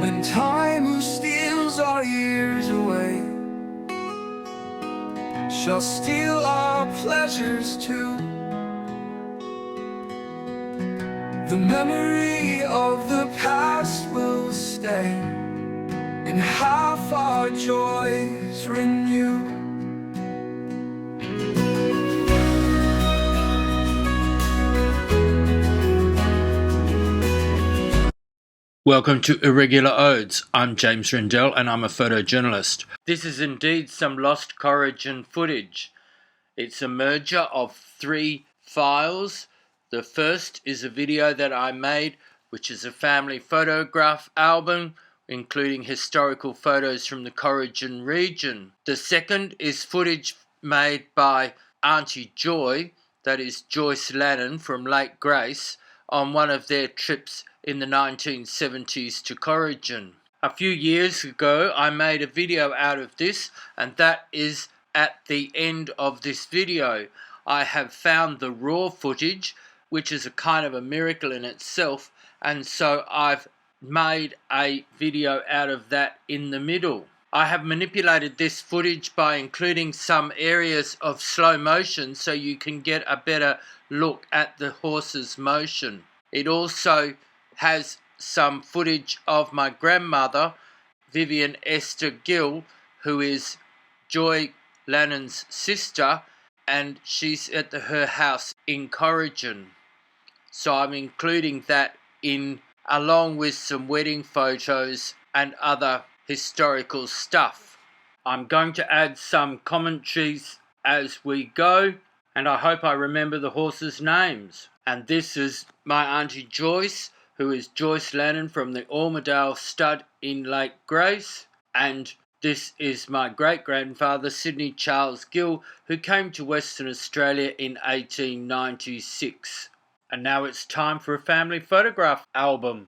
when time steals our years away, shall steal our pleasures too. The memory of the past will stay, and half our joys renew. Welcome to Irregular Odes. I'm James Rendell and I'm a photojournalist. This is indeed some Lost Corrigin footage. It's a merger of 3 files. The first is a video that I made, which is a family photograph album, including historical photos from the Corrigin region. The second is footage made by Auntie Joy, that is Joyce Lannin from Lake Grace, on one of their trips in the 1970s to Corrigin. A few years ago I made a video out of this, and that is at the end of this video. I have found the raw footage, which is a kind of a miracle in itself, and so I've made a video out of that in the middle. I have manipulated this footage by including some areas of slow motion so you can get a better look at the horse's motion. It also has some footage of my grandmother, Vivian Esther Gill, who is Joy Lannin's sister, and she's at her house in Corrigin. So I'm including that in, along with some wedding photos and other historical stuff. I'm going to add some commentaries as we go, and I hope I remember the horses' names. And this is my Auntie Joyce, who is Joyce Lannin from the Ormerdale Stud in Lake Grace. And this is my great-grandfather, Sydney Charles Gill, who came to Western Australia in 1896. And now it's time for a family photograph album.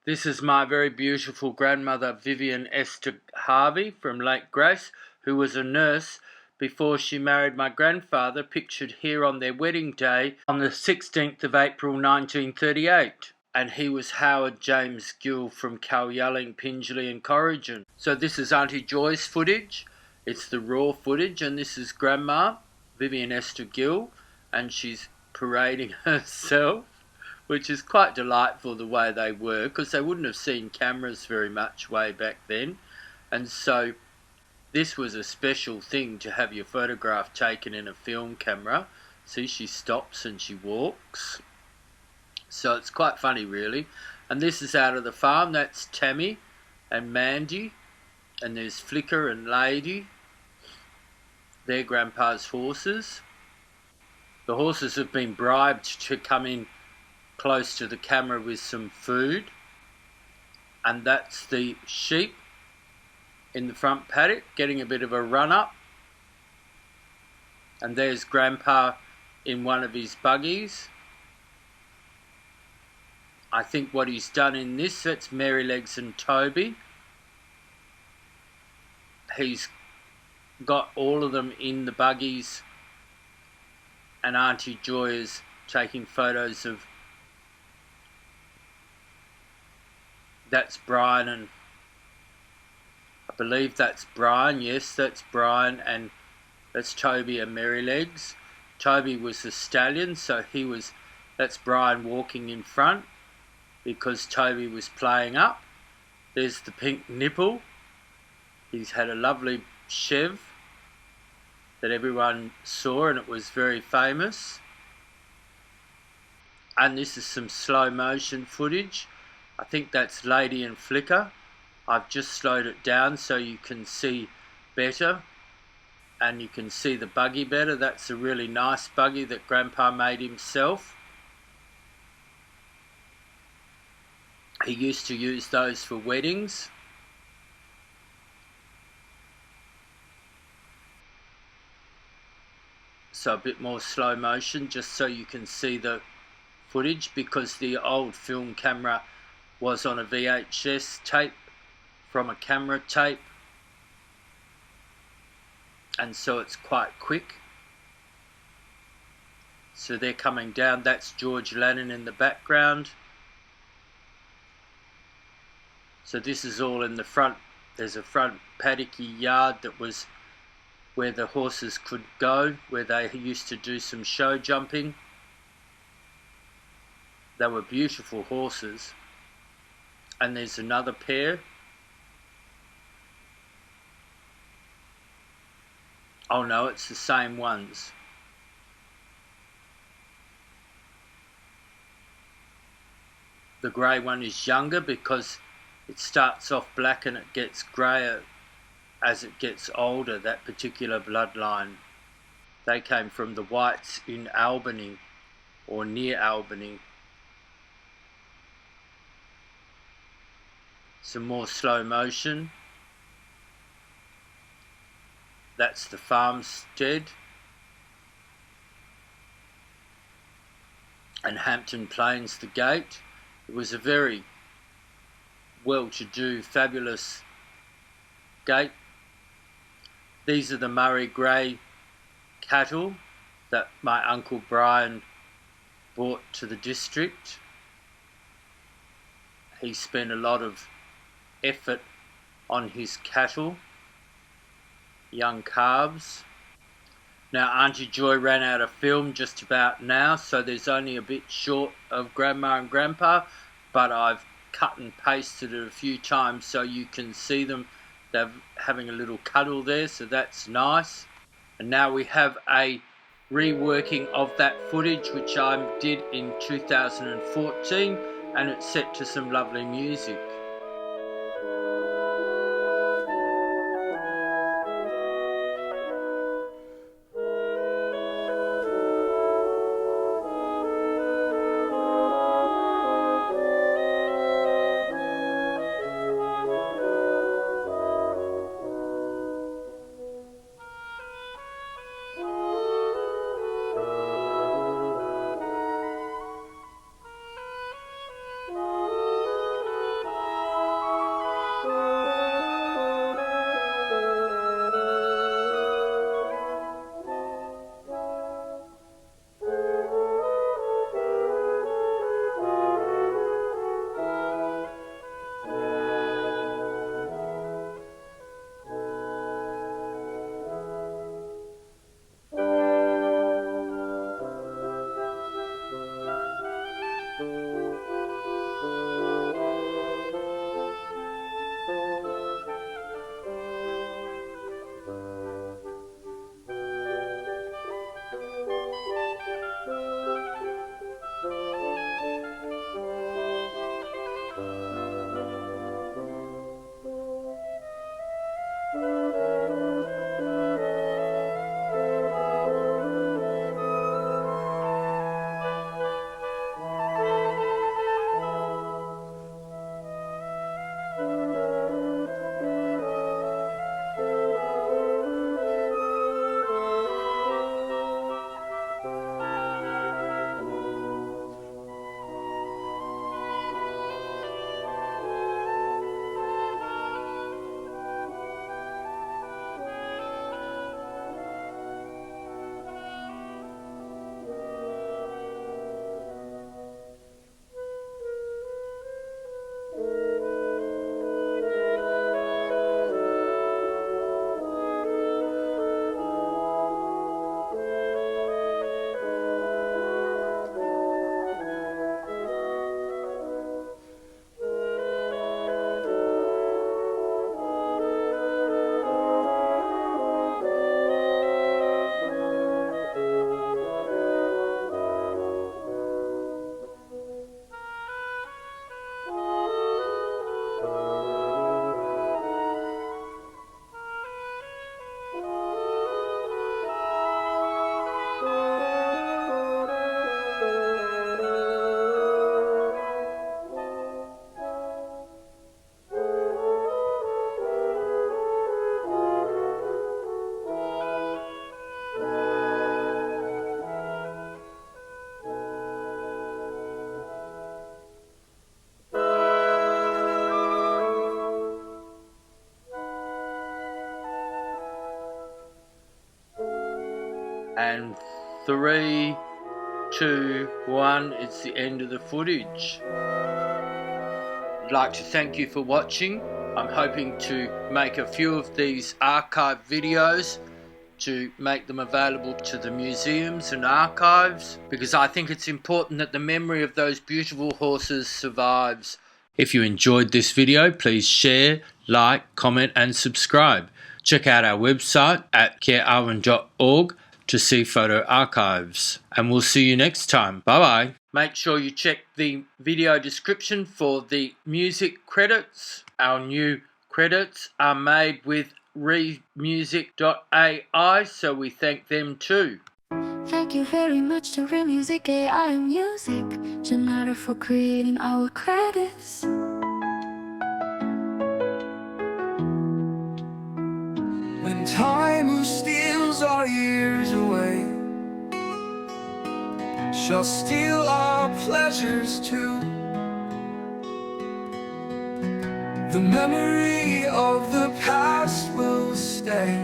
This is my very beautiful grandmother, Vivian Esther Harvey from Lake Grace, who was a nurse before she married my grandfather, pictured here on their wedding day on the 16th of April 1938. And he was Howard James Gill from Kalyelling, Pingelly and Corrigin. So this is Auntie Joy's footage. It's the raw footage, and this is Grandma, Vivian Esther Gill, and she's parading herself, which is quite delightful the way they were, because they wouldn't have seen cameras very much way back then. And so this was a special thing to have your photograph taken in a film camera. See, she stops and she walks. So it's quite funny, really. And this is out of the farm. That's Tammy and Mandy. And there's Flicker and Lady. They're Grandpa's horses. The horses have been bribed to come in close to the camera with some food. And that's the sheep in the front paddock getting a bit of a run up. And there's Grandpa in one of his buggies. I think what he's done in this, that's Marylegs and Toby. He's got all of them in the buggies, and Auntie Joy is taking photos of, that's Brian, and I believe that's Brian, yes, that's Brian, and that's Toby and Marylegs. Toby was the stallion, so that's Brian walking in front because Toby was playing up. There's the pink nipple. He's had a lovely chev that everyone saw, and it was very famous. And this is some slow motion footage. I think that's Lady and Flicker. I've just slowed it down so you can see better, and you can see the buggy better. That's a really nice buggy that Grandpa made himself. He used to use those for weddings. So a bit more slow motion just so you can see the footage, because the old film camera was on a VHS tape from a camera tape, and so it's quite quick. So they're coming down. That's George Lannin in the background. So this is all in the front. There's a front paddocky yard that was where the horses could go, where they used to do some show jumping. They were beautiful horses. And there's another pair. Oh no, it's the same ones. The grey one is younger because it starts off black and it gets greyer as it gets older, that particular bloodline. They came from the whites in Albany, or near Albany. Some more slow motion. That's the farmstead. And Hampton Plains, the gate. It was a very well-to-do, fabulous gate. These are the Murray Grey cattle that my Uncle Brian brought to the district. He spent a lot of effort on his cattle, young calves. Now Auntie Joy ran out of film just about now, so there's only a bit short of Grandma and Grandpa, but I've cut and pasted it a few times so you can see them. They're having a little cuddle there, so that's nice. And now we have a reworking of that footage which I did in 2014, and it's set to some lovely music. And 3, 2, 1, it's the end of the footage. I'd like to thank you for watching. I'm hoping to make a few of these archive videos to make them available to the museums and archives, because I think it's important that the memory of those beautiful horses survives. If you enjoyed this video, please share, like, comment and subscribe. Check out our website at carearwen.org to see photo archives. And we'll see you next time. Bye bye. Make sure you check the video description for the music credits. Our new credits are made with remusic.ai, so we thank them too. Thank you very much to Remusic AI Music Generator for creating our credits. When time steals our years away, shall steal our pleasures too. The memory of the past will stay,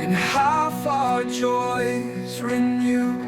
and half our joys renew.